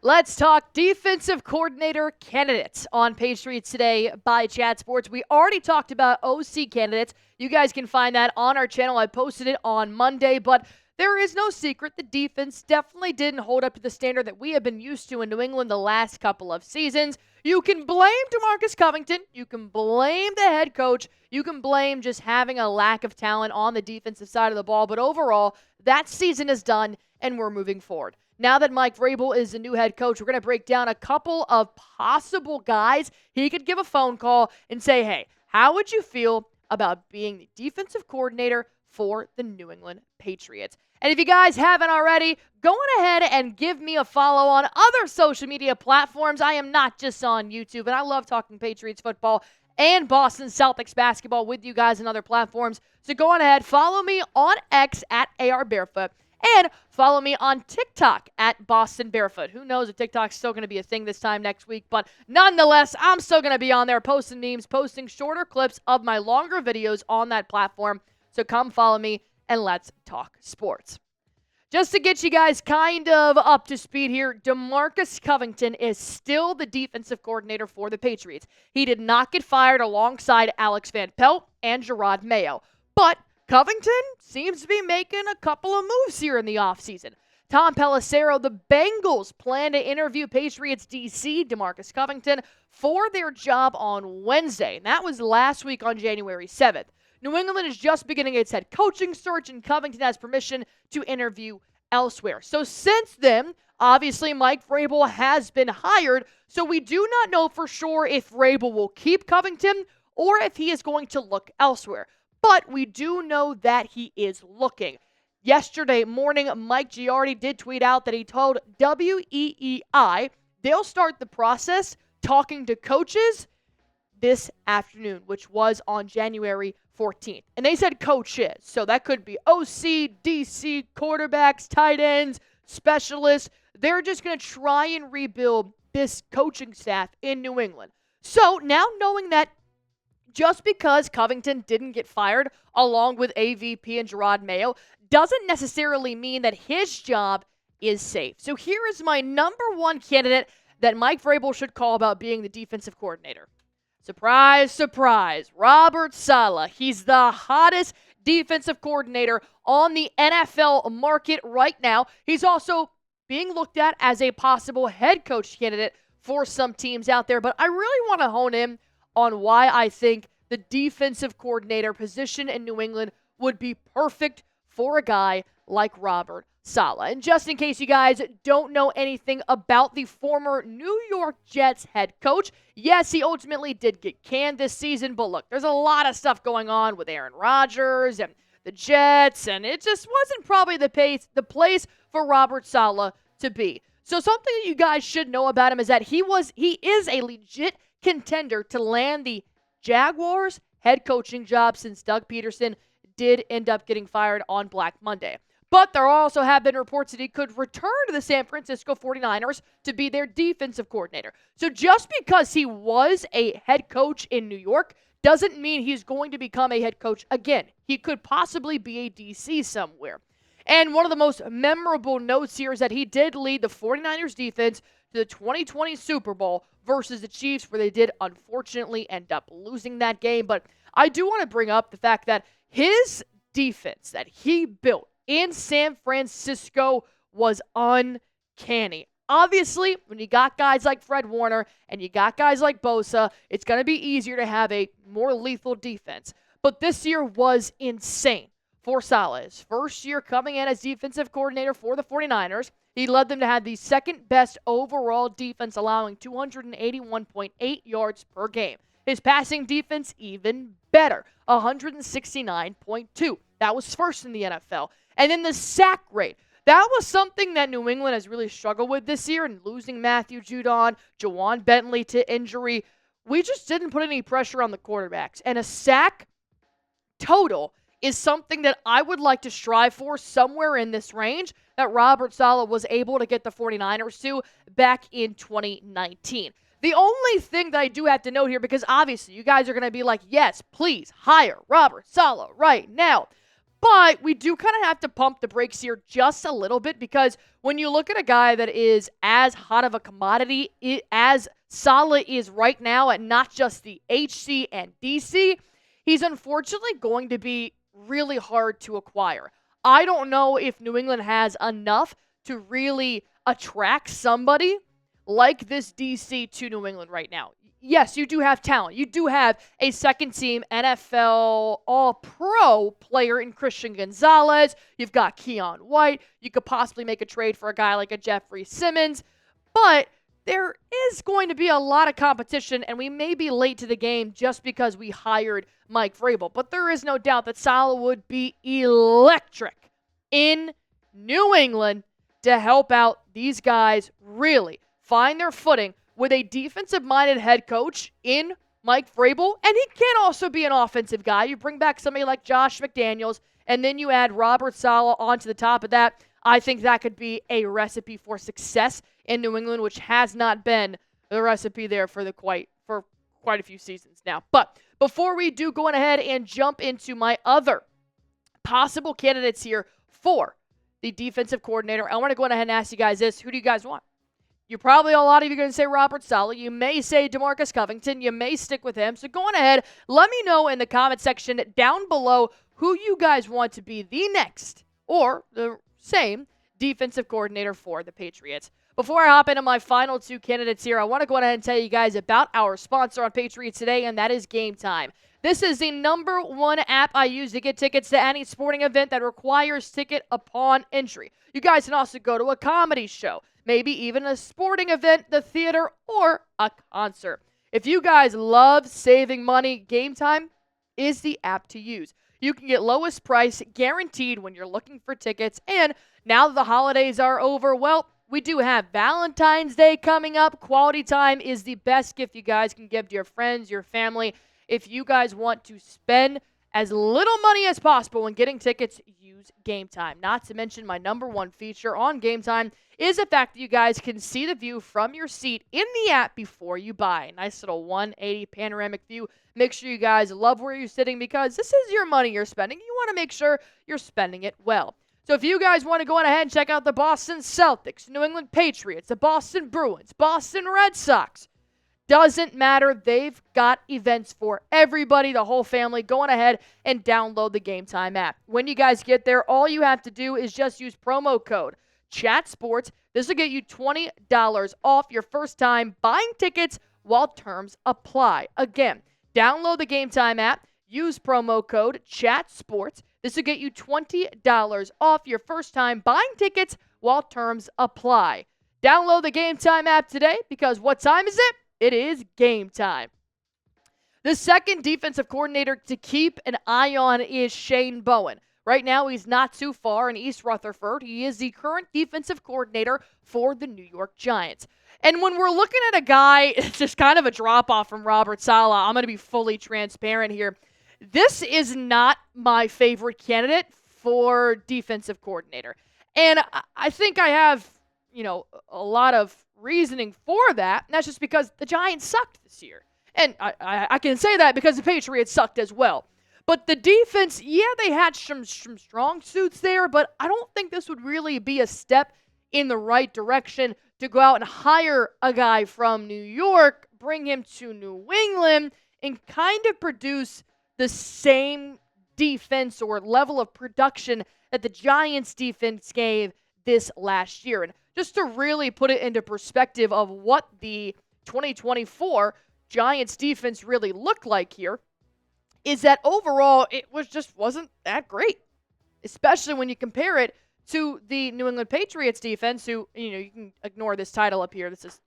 Let's talk defensive coordinator candidates on Patriots Today by Chat Sports. We already talked about OC candidates. You guys can find that on our channel. I posted it on Monday, but there is no secret. The defense definitely didn't hold up to the standard that we have been used to in New England the last couple of seasons. You can blame DeMarcus Covington. You can blame the head coach. You can blame just having a lack of talent on the defensive side of the ball. But overall, that season is done, and we're moving forward. Now that Mike Vrabel is the new head coach, we're going to break down a couple of possible guys he could give a phone call and say, hey, how would you feel about being the defensive coordinator for the New England Patriots? And if you guys haven't already, go on ahead and give me a follow on other social media platforms. I am not just on YouTube, and I love talking Patriots football and Boston Celtics basketball with you guys on other platforms. So go on ahead, follow me on X at AR Barefoot. And follow me on TikTok at Boston Barefoot. Who knows if TikTok's still going to be a thing this time next week. But nonetheless, I'm still going to be on there posting memes, posting shorter clips of my longer videos on that platform. So come follow me and let's talk sports. Just to get you guys kind of up to speed here, DeMarcus Covington is still the defensive coordinator for the Patriots. He did not get fired alongside Alex Van Pelt and Jerod Mayo. But Covington seems to be making a couple of moves here in the offseason. Tom Pelissero, the Bengals plan to interview Patriots DC DeMarcus Covington for their job on Wednesday. And that was last week on January 7th. New England is just beginning its head coaching search, and Covington has permission to interview elsewhere. So since then, obviously Mike Vrabel has been hired, so we do not know for sure if Vrabel will keep Covington or if he is going to look elsewhere. But we do know that he is looking. Yesterday morning, Mike Giardi did tweet out that he told WEEI they'll start the process talking to coaches this afternoon, which was on January 14th. And they said coaches, so that could be OC, DC, quarterbacks, tight ends, specialists. They're just going to try and rebuild this coaching staff in New England. So now knowing that just because Covington didn't get fired along with AVP and Jerod Mayo doesn't necessarily mean that his job is safe. So here is my number one candidate that Mike Vrabel should call about being the defensive coordinator. Surprise, surprise, Robert Saleh. He's the hottest defensive coordinator on the NFL market right now. He's also being looked at as a possible head coach candidate for some teams out there, but I really want to hone in on why I think the defensive coordinator position in New England would be perfect for a guy like Robert Saleh. And just in case you guys don't know anything about the former New York Jets head coach, yes, he ultimately did get canned this season, but look, there's a lot of stuff going on with Aaron Rodgers and the Jets, and it just wasn't probably the place for Robert Saleh to be. So something that you guys should know about him is that he is a legit contender to land the Jaguars head coaching job since Doug Peterson did end up getting fired on Black Monday. But there also have been reports that he could return to the San Francisco 49ers to be their defensive coordinator. So just because he was a head coach in New York doesn't mean he's going to become a head coach again. He could possibly be a DC somewhere. And one of the most memorable notes here is that he did lead the 49ers defense to the 2020 Super Bowl versus the Chiefs, where they did unfortunately end up losing that game. But I do want to bring up the fact that his defense that he built in San Francisco was uncanny. Obviously, when you got guys like Fred Warner and you got guys like Bosa, it's going to be easier to have a more lethal defense. But this year was insane for Saleh. His first year coming in as defensive coordinator for the 49ers, he led them to have the second best overall defense, allowing 281.8 yards per game. His passing defense even better, 169.2. That was first in the NFL. And then the sack rate. That was something that New England has really struggled with this year, and losing Matthew Judon, Jawan Bentley to injury. We just didn't put any pressure on the quarterbacks. And a sack total is something that I would like to strive for somewhere in this range that Robert Saleh was able to get the 49ers to back in 2019. The only thing that I do have to note here, because obviously you guys are going to be like, yes, please hire Robert Saleh right now. But we do kind of have to pump the brakes here just a little bit, because when you look at a guy that is as hot of a commodity as Saleh is right now at not just the HC and DC, he's unfortunately going to be really hard to acquire. I don't know if New England has enough to really attract somebody like this DC to New England right now. Yes, you do have talent. You do have a second-team NFL All-Pro player in Christian Gonzalez. You've got Keon White. You could possibly make a trade for a guy like a Jeffrey Simmons. But there is going to be a lot of competition, and we may be late to the game just because we hired Mike Vrabel. But there is no doubt that Saleh would be electric in New England to help out these guys really find their footing with a defensive-minded head coach in Mike Vrabel, and he can also be an offensive guy. You bring back somebody like Josh McDaniels, and then you add Robert Saleh onto the top of that. I think that could be a recipe for success in New England, which has not been the recipe there for quite a few seasons now. But before we do go ahead and jump into my other possible candidates here for the defensive coordinator, I want to go ahead and ask you guys this. Who do you guys want? A lot of you are going to say Robert Saleh. You may say DeMarcus Covington. You may stick with him. So go on ahead. Let me know in the comment section down below who you guys want to be the next or the same defensive coordinator for the Patriots. Before I hop into my final two candidates here, I want to go ahead and tell you guys about our sponsor on Patriots Today, and that is GameTime. This is the number one app I use to get tickets to any sporting event that requires ticket upon entry. You guys can also go to a comedy show, maybe even a sporting event, the theater, or a concert. If you guys love saving money, GameTime is the app to use. You can get lowest price guaranteed when you're looking for tickets, and now that the holidays are over, well, we do have Valentine's Day coming up. Quality time is the best gift you guys can give to your friends, your family. If you guys want to spend as little money as possible when getting tickets, use GameTime. Not to mention my number one feature on GameTime is the fact that you guys can see the view from your seat in the app before you buy. Nice little 180 panoramic view. Make sure you guys love where you're sitting, because this is your money you're spending. You want to make sure you're spending it well. So if you guys want to go on ahead and check out the Boston Celtics, New England Patriots, the Boston Bruins, Boston Red Sox, doesn't matter. They've got events for everybody, the whole family. Go on ahead and download the GameTime app. When you guys get there, all you have to do is just use promo code ChatSports. This will get you $20 off your first time buying tickets while terms apply. Again, download the GameTime app. Use promo code ChatSports. This will get you $20 off your first time buying tickets while terms apply. Download the GameTime app today, because what time is it? It is game time. The second defensive coordinator to keep an eye on is Shane Bowen. Right now, he's not too far in East Rutherford. He is the current defensive coordinator for the New York Giants. And when we're looking at a guy, it's just kind of a drop-off from Robert Saleh. I'm going to be fully transparent here. This is not my favorite candidate for defensive coordinator. And I think I have, a lot of reasoning for that. And that's just because the Giants sucked this year. And I can say that because the Patriots sucked as well. But the defense, yeah, they had some strong suits there, but I don't think this would really be a step in the right direction to go out and hire a guy from New York, bring him to New England, and kind of produce the same defense or level of production that the Giants defense gave this last year. And just to really put it into perspective of what the 2024 Giants defense really looked like here, is that overall it wasn't that great, especially when you compare it to the New England Patriots defense, who, you can ignore this title up here. This is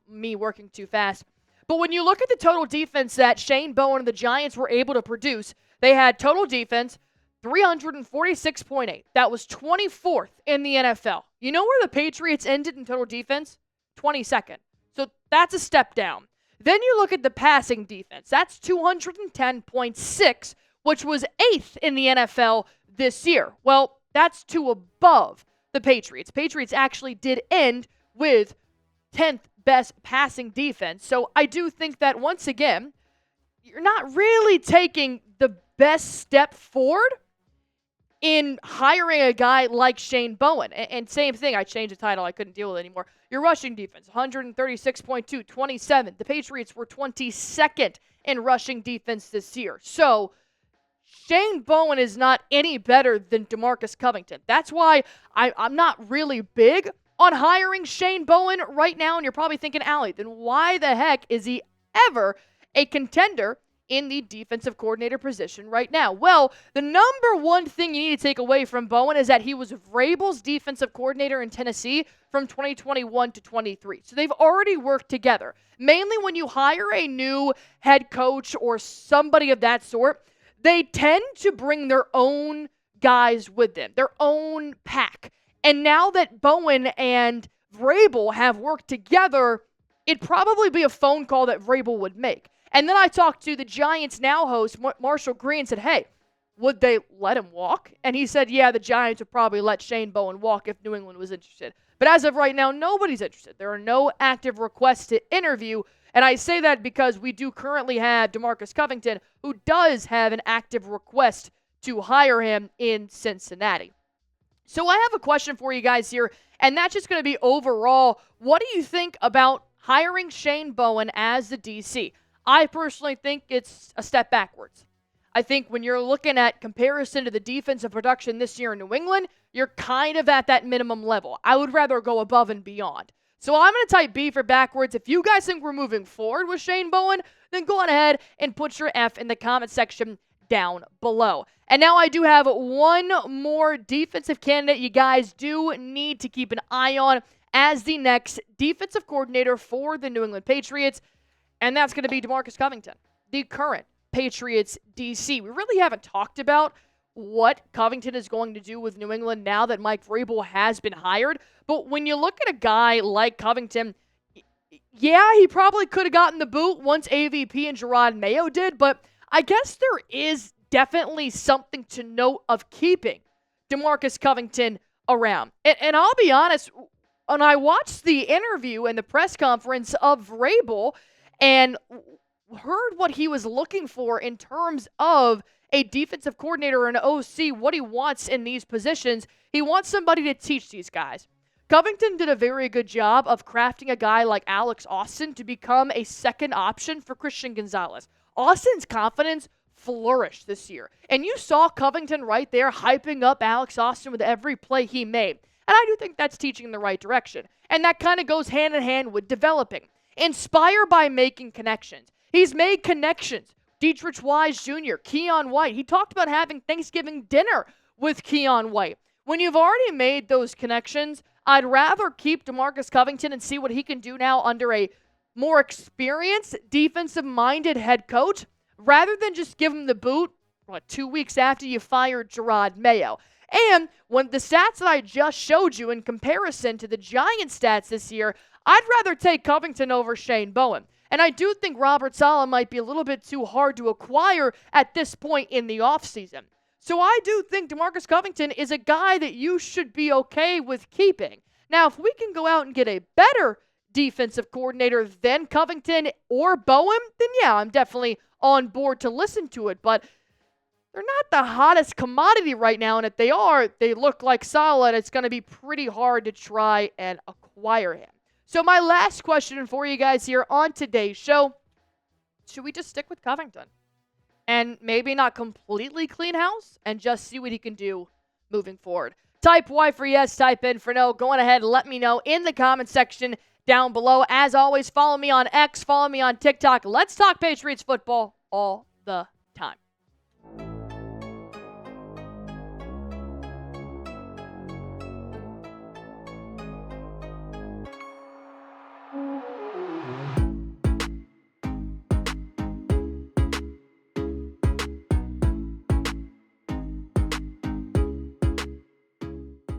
me working too fast. But when you look at the total defense that Shane Bowen and the Giants were able to produce, they had total defense 346.8. That was 24th in the NFL. You know where the Patriots ended in total defense? 22nd. So that's a step down. Then you look at the passing defense. That's 210.6, which was 8th in the NFL this year. Well, that's two above the Patriots. Patriots actually did end with 10th best passing defense. So I do think that, once again, you're not really taking the best step forward in hiring a guy like Shane Bowen. And same thing, I changed the title. I couldn't deal with it anymore. Your rushing defense, 136.2, 27. The Patriots were 22nd in rushing defense this year. So Shane Bowen is not any better than DeMarcus Covington. That's why I'm not really big on hiring Shane Bowen right now. And you're probably thinking, Allie, then why the heck is he ever a contender in the defensive coordinator position right now? Well, the number one thing you need to take away from Bowen is that he was Vrabel's defensive coordinator in Tennessee from 2021 to 23. So they've already worked together. Mainly when you hire a new head coach or somebody of that sort, they tend to bring their own guys with them, their own pack. And now that Bowen and Vrabel have worked together, it'd probably be a phone call that Vrabel would make. And then I talked to the Giants Now host, Marshall Green, and said, hey, would they let him walk? And he said, yeah, the Giants would probably let Shane Bowen walk if New England was interested. But as of right now, nobody's interested. There are no active requests to interview. And I say that because we do currently have DeMarcus Covington, who does have an active request to hire him in Cincinnati. So I have a question for you guys here, and that's just going to be overall, what do you think about hiring Shane Bowen as the DC? I personally think it's a step backwards. I think when you're looking at comparison to the defensive production this year in New England, you're kind of at that minimum level. I would rather go above and beyond. So I'm going to type B for backwards. If you guys think we're moving forward with Shane Bowen, then go on ahead and put your F in the comment section down below. And now I do have one more defensive candidate you guys do need to keep an eye on as the next defensive coordinator for the New England Patriots, and that's going to be DeMarcus Covington, the current Patriots DC. We really haven't talked about what Covington is going to do with New England now that Mike Vrabel has been hired. But when you look at a guy like Covington, yeah, he probably could have gotten the boot once AVP and Jerod Mayo did, but I guess there is definitely something to note of keeping DeMarcus Covington around. And I'll be honest, when I watched the interview and the press conference of Vrabel and heard what he was looking for in terms of a defensive coordinator or an OC, what he wants in these positions, he wants somebody to teach these guys. Covington did a very good job of crafting a guy like Alex Austin to become a second option for Christian Gonzalez. Austin's confidence flourished this year. And you saw Covington right there hyping up Alex Austin with every play he made. And I do think that's teaching in the right direction. And that kind of goes hand in hand with developing. Inspire by making connections. He's made connections. Dietrich Wise Jr., Keon White. He talked about having Thanksgiving dinner with Keon White. When you've already made those connections, I'd rather keep DeMarcus Covington and see what he can do now under a more experienced, defensive-minded head coach rather than just give him the boot, 2 weeks after you fired Jerod Mayo. And when the stats that I just showed you in comparison to the Giants' stats this year, I'd rather take Covington over Shane Bowen. And I do think Robert Saleh might be a little bit too hard to acquire at this point in the offseason. So I do think DeMarcus Covington is a guy that you should be okay with keeping. Now, if we can go out and get a better defensive coordinator than Covington or Bowen, then yeah, I'm definitely on board to listen to it. But they're not the hottest commodity right now, and if they are, they look like solid. It's going to be pretty hard to try and acquire him. So my last question for you guys here on today's show, should we just stick with Covington and maybe not completely clean house and just see what he can do moving forward? Type Y for yes, type in for no. Go on ahead and let me know in the comment section down below. As always, follow me on X, follow me on TikTok. Let's talk Patriots football all the